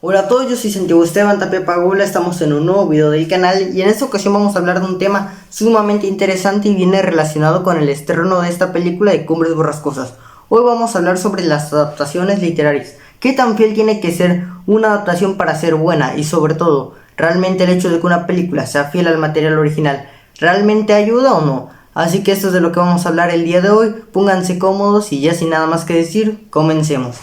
Hola a todos, yo soy Santiago Esteban Tapia Pagola, estamos en un nuevo video del canal y en esta ocasión vamos a hablar de un tema sumamente interesante y viene relacionado con el estreno de esta película de Cumbres Borrascosas. Hoy vamos a hablar sobre las adaptaciones literarias. ¿Qué tan fiel tiene que ser una adaptación para ser buena? Y sobre todo, ¿realmente el hecho de que una película sea fiel al material original realmente ayuda o no? Así que esto es de lo que vamos a hablar el día de hoy, pónganse cómodos y ya sin nada más que decir, comencemos.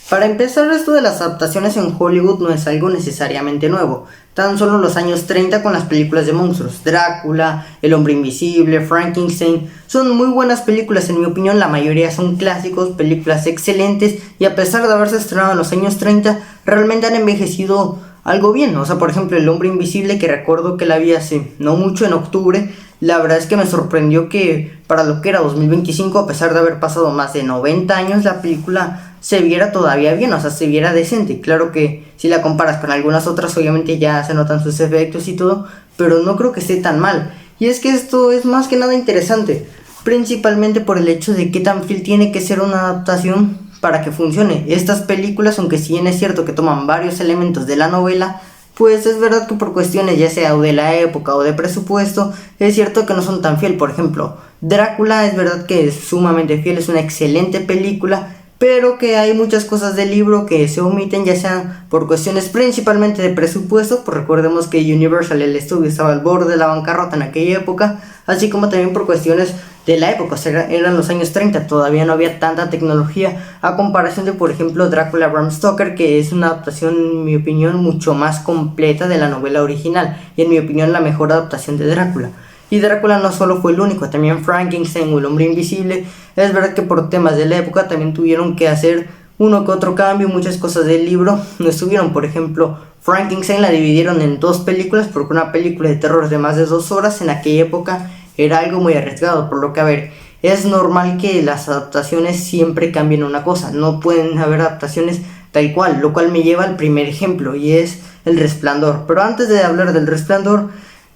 Para empezar, esto de las adaptaciones en Hollywood no es algo necesariamente nuevo. Tan solo en los años 30 con las películas de monstruos, Drácula, El Hombre Invisible, Frankenstein, son muy buenas películas, en mi opinión la mayoría son clásicos, películas excelentes y a pesar de haberse estrenado en los años 30, realmente han envejecido algo bien. O sea, por ejemplo, El Hombre Invisible, que recuerdo que la vi hace no mucho, en octubre, la verdad es que me sorprendió que para lo que era 2025, a pesar de haber pasado más de 90 años, la película se viera todavía bien, o sea, se viera decente. Claro que si la comparas con algunas otras, obviamente ya se notan sus efectos y todo, pero no creo que esté tan mal. Y es que esto es más que nada interesante, principalmente por el hecho de qué tan fiel tiene que ser una adaptación para que funcione. Estas películas, aunque si bien es cierto que toman varios elementos de la novela, pues es verdad que por cuestiones ya sea o de la época o de presupuesto, es cierto que no son tan fiel. Por ejemplo, Drácula es verdad que es sumamente fiel, es una excelente película, pero que hay muchas cosas del libro que se omiten, ya sean por cuestiones principalmente de presupuesto, pues recordemos que Universal, el estudio, estaba al borde de la bancarrota en aquella época, así como también por cuestiones de la época, o sea, eran los años 30, todavía no había tanta tecnología a comparación de, por ejemplo, Drácula Bram Stoker, que es una adaptación, en mi opinión, mucho más completa de la novela original, y en mi opinión la mejor adaptación de Drácula. Y Drácula no solo fue el único, también Frankenstein o El Hombre Invisible. Es verdad que por temas de la época también tuvieron que hacer uno que otro cambio, muchas cosas del libro no estuvieron. Por ejemplo, Frankenstein la dividieron en dos películas porque una película de terror de más de 2 horas en aquella época era algo muy arriesgado, por lo que, a ver, es normal que las adaptaciones siempre cambien una cosa, no pueden haber adaptaciones tal cual, lo cual me lleva al primer ejemplo y es El Resplandor. Pero antes de hablar del Resplandor,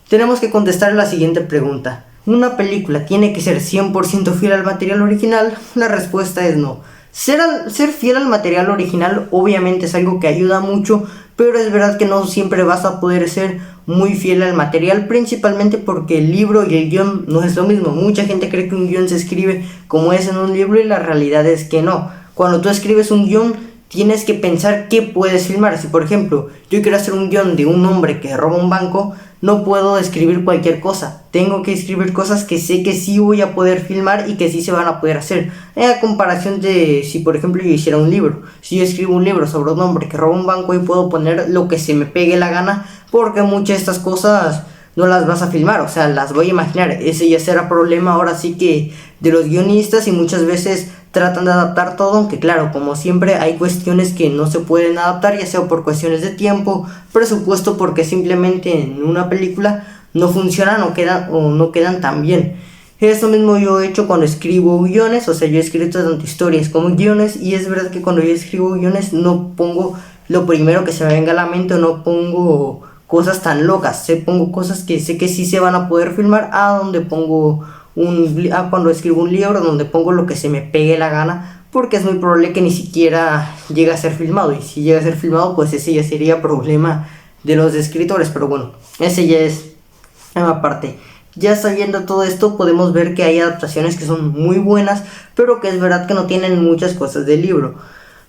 tenemos que contestar la siguiente pregunta. ¿Una película tiene que ser 100% fiel al material original? La respuesta es no. Ser fiel al material original obviamente es algo que ayuda mucho, pero es verdad que no siempre vas a poder ser muy fiel al material, principalmente porque el libro y el guión no es lo mismo. Mucha gente cree que un guión se escribe como es en un libro y la realidad es que no. Cuando tú escribes un guión, tienes que pensar qué puedes filmar. Si por ejemplo yo quiero hacer un guión de un hombre que roba un banco, no puedo escribir cualquier cosa. Tengo que escribir cosas que sé que sí voy a poder filmar y que sí se van a poder hacer. A comparación de si por ejemplo yo hiciera un libro. Si yo escribo un libro sobre un hombre que roba un banco, y puedo poner lo que se me pegue la gana, porque muchas de estas cosas no las vas a filmar, o sea, las voy a imaginar. Ese ya será problema ahora sí que de los guionistas, y muchas veces tratan de adaptar todo, aunque claro, como siempre hay cuestiones que no se pueden adaptar, ya sea por cuestiones de tiempo, presupuesto, porque simplemente en una película no funcionan o no quedan tan bien. Eso mismo yo he hecho cuando escribo guiones, o sea, yo he escrito tanto historias como guiones, y es verdad que cuando yo escribo guiones no pongo lo primero que se me venga a la mente, o no pongo cosas tan locas, pongo cosas que sé que sí se van a poder filmar, a donde pongo cuando escribo un libro donde pongo lo que se me pegue la gana, porque es muy probable que ni siquiera llegue a ser filmado, y si llega a ser filmado pues ese ya sería problema de los escritores, pero bueno, ese ya es una parte. Ya sabiendo todo esto, podemos ver que hay adaptaciones que son muy buenas, pero que es verdad que no tienen muchas cosas del libro,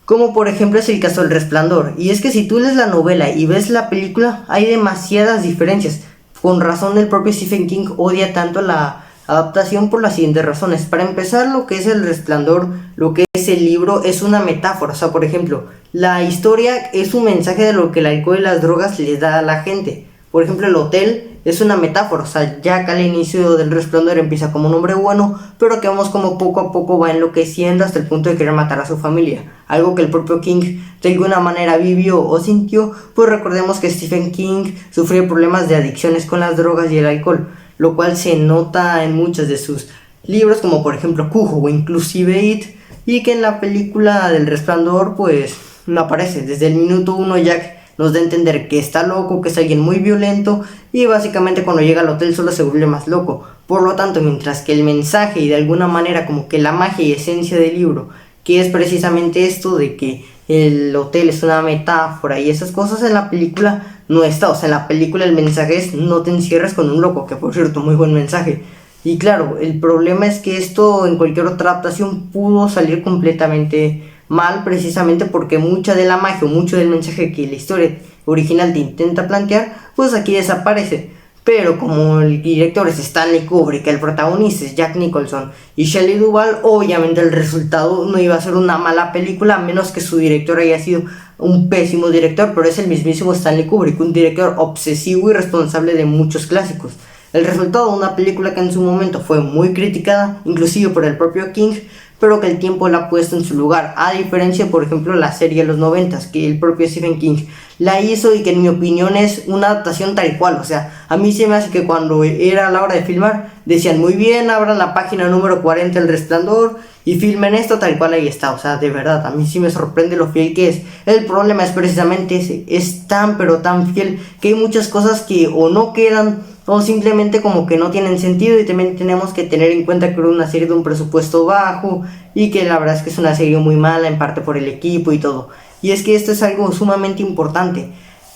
como por ejemplo es el caso del Resplandor. Y es que si tú lees la novela y ves la película, hay demasiadas diferencias. Con razón el propio Stephen King odia tanto la adaptación por las siguientes razones. Para empezar, lo que es El Resplandor, lo que es el libro, es una metáfora. O sea, por ejemplo, la historia es un mensaje de lo que el alcohol y las drogas les da a la gente. Por ejemplo, el hotel es una metáfora. O sea, Jack al inicio del Resplandor empieza como un hombre bueno, pero que vemos como poco a poco va enloqueciendo hasta el punto de querer matar a su familia. Algo que el propio King de alguna manera vivió o sintió, pues recordemos que Stephen King sufrió problemas de adicciones con las drogas y el alcohol, lo cual se nota en muchos de sus libros, como por ejemplo Cujo o inclusive It, y que en la película del Resplandor pues no aparece. Desde el minuto 1 Jack nos da a entender que está loco, que es alguien muy violento, y básicamente cuando llega al hotel solo se vuelve más loco. Por lo tanto, mientras que el mensaje y de alguna manera como que la magia y esencia del libro, que es precisamente esto de que el hotel es una metáfora y esas cosas en la película no está. O sea, en la película el mensaje es no te encierres con un loco, que por cierto, muy buen mensaje. Y claro, el problema es que esto en cualquier otra adaptación pudo salir completamente mal, precisamente porque mucha de la magia o mucho del mensaje que la historia original te intenta plantear, pues aquí desaparece. Pero como el director es Stanley Kubrick, el protagonista es Jack Nicholson y Shelley Duvall, obviamente el resultado no iba a ser una mala película, a menos que su director haya sido un pésimo director, pero es el mismísimo Stanley Kubrick, un director obsesivo y responsable de muchos clásicos. El resultado de una película que en su momento fue muy criticada, inclusive por el propio King, pero que el tiempo la ha puesto en su lugar, a diferencia, por ejemplo, la serie de los 90s, que el propio Stephen King la hizo y que en mi opinión es una adaptación tal cual. O sea, a mí se me hace que cuando era a la hora de filmar, decían muy bien, abran la página número 40 El Resplandor y filmen esto tal cual ahí está. O sea, de verdad, a mí sí me sorprende lo fiel que es. El problema es precisamente ese, es tan pero tan fiel que hay muchas cosas que o no quedan o simplemente como que no tienen sentido, y también tenemos que tener en cuenta que era una serie de un presupuesto bajo y que la verdad es que es una serie muy mala en parte por el equipo y todo. Y es que esto es algo sumamente importante,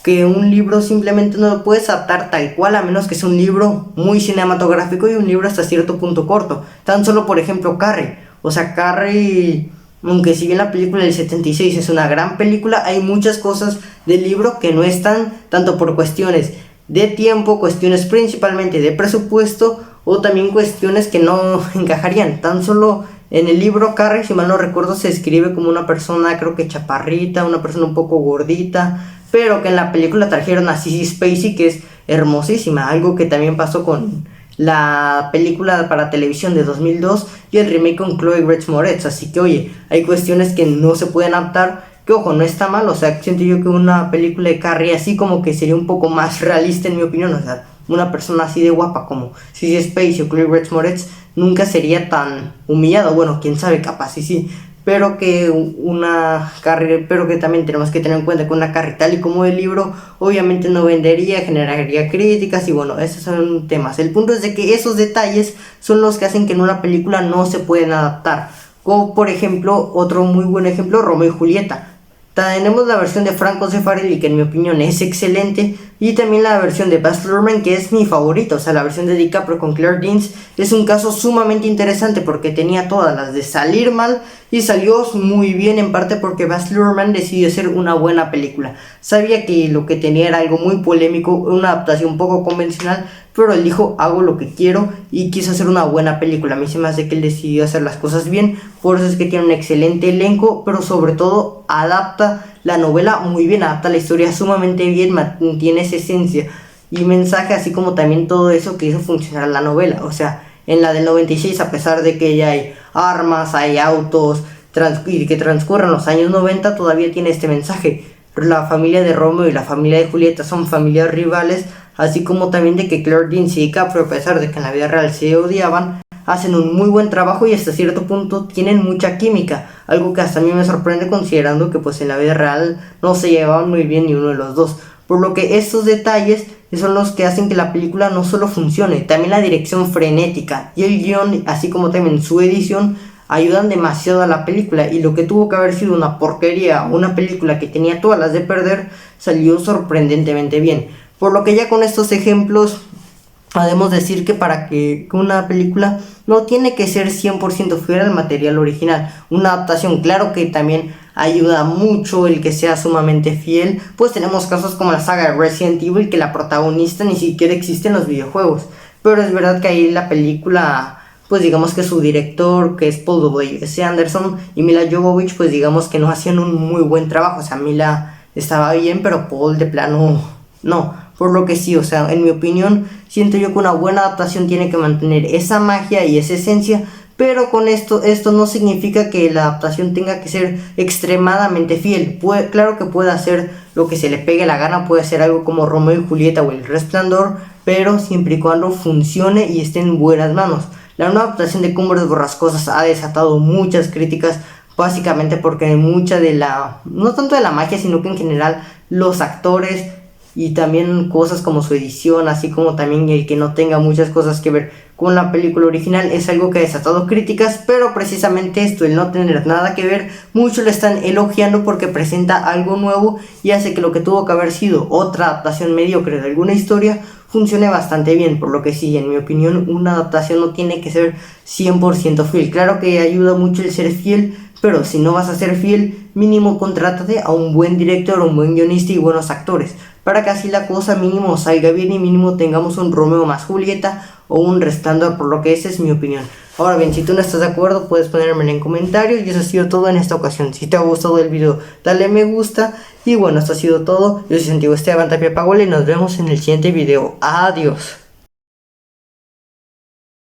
que un libro simplemente no lo puedes adaptar tal cual, a menos que sea un libro muy cinematográfico y un libro hasta cierto punto corto. Tan solo por ejemplo Carrie, o sea, Carrie, aunque si bien la película del 76 es una gran película, hay muchas cosas del libro que no están, tanto por cuestiones de tiempo, cuestiones principalmente de presupuesto o también cuestiones que no encajarían. Tan solo en el libro Carrie, si mal no recuerdo, se escribe como una persona, creo que chaparrita, una persona un poco gordita, pero que en la película trajeron a Sissy Spacek, que es hermosísima, algo que también pasó con la película para televisión de 2002 y el remake con Chloe Grace Moretz. Así que oye, hay cuestiones que no se pueden adaptar, que ojo, no está mal. O sea, siento yo que una película de Carrie así como que sería un poco más realista en mi opinión. O sea, una persona así de guapa como Sissy Spacek o Chloe Grace Moretz nunca sería tan humillado. Bueno, quién sabe, capaz sí, pero que una Carrie, pero que también tenemos que tener en cuenta que una Carrie tal y como el libro obviamente no vendería, generaría críticas y bueno, esos son temas. El punto es de que esos detalles son los que hacen que en una película no se pueden adaptar, como por ejemplo, otro muy buen ejemplo, Romeo y Julieta. Tenemos la versión de Franco Zeffirelli, que en mi opinión es excelente, y también la versión de Baz Luhrmann, que es mi favorita. O sea, la versión de DiCaprio con Claire Danes es un caso sumamente interesante porque tenía todas las de salir mal y salió muy bien, en parte porque Baz Luhrmann decidió hacer una buena película. Sabía que lo que tenía era algo muy polémico, una adaptación poco convencional, pero él dijo, hago lo que quiero, y quiso hacer una buena película. A mí se me hace que él decidió hacer las cosas bien, por eso es que tiene un excelente elenco, pero sobre todo adapta la novela muy bien, adapta la historia sumamente bien, mantiene esa esencia y mensaje, así como también todo eso que hizo funcionar la novela. O sea, en la del 96, a pesar de que ya hay armas, hay autos, y que transcurren los años 90, todavía tiene este mensaje. La familia de Romeo y la familia de Julieta son familias rivales, así como también de que Claire Danes y DiCaprio, a pesar de que en la vida real se odiaban, hacen un muy buen trabajo y hasta cierto punto tienen mucha química, algo que hasta a mí me sorprende considerando que pues en la vida real no se llevaban muy bien ni uno de los dos. Por lo que estos detalles son los que hacen que la película no solo funcione, también la dirección frenética y el guión, así como también su edición, ayudan demasiado a la película, y lo que tuvo que haber sido una porquería, una película que tenía todas las de perder, salió sorprendentemente bien. Por lo que ya con estos ejemplos podemos decir que para que una película no tiene que ser 100% fiel al material original. Una adaptación, claro que también ayuda mucho el que sea sumamente fiel, pues tenemos casos como la saga de Resident Evil, que la protagonista ni siquiera existe en los videojuegos, pero es verdad que ahí la película, pues digamos que su director, que es Paul W.S. Anderson, y Mila Jovovich, pues digamos que no hacían un muy buen trabajo. O sea, Mila estaba bien, pero Paul de plano no. Por lo que sí, o sea, en mi opinión, siento yo que una buena adaptación tiene que mantener esa magia y esa esencia, pero con esto no significa que la adaptación tenga que ser extremadamente fiel. Claro que puede hacer lo que se le pegue la gana, puede ser algo como Romeo y Julieta o El Resplandor, pero siempre y cuando funcione y esté en buenas manos. La nueva adaptación de Cumbres Borrascosas ha desatado muchas críticas, básicamente porque mucha de la, no tanto de la magia, sino que en general los actores y también cosas como su edición, así como también el que no tenga muchas cosas que ver con la película original, es algo que ha desatado críticas, pero precisamente esto, el no tener nada que ver, muchos lo están elogiando porque presenta algo nuevo y hace que lo que tuvo que haber sido otra adaptación mediocre de alguna historia funcione bastante bien, por lo que sí, en mi opinión, una adaptación no tiene que ser 100% fiel. Claro que ayuda mucho el ser fiel, pero si no vas a ser fiel, mínimo contrátate a un buen director, un buen guionista y buenos actores, para que así la cosa mínimo salga bien y mínimo tengamos un Romeo más Julieta o un Resplandor, por lo que esa es mi opinión. Ahora bien, si tú no estás de acuerdo, puedes ponérmelo en comentarios y eso ha sido todo en esta ocasión. Si te ha gustado el video, dale me gusta y bueno, esto ha sido todo. Yo soy Santiago Esteban Tapia Pagola y nos vemos en el siguiente video. Adiós.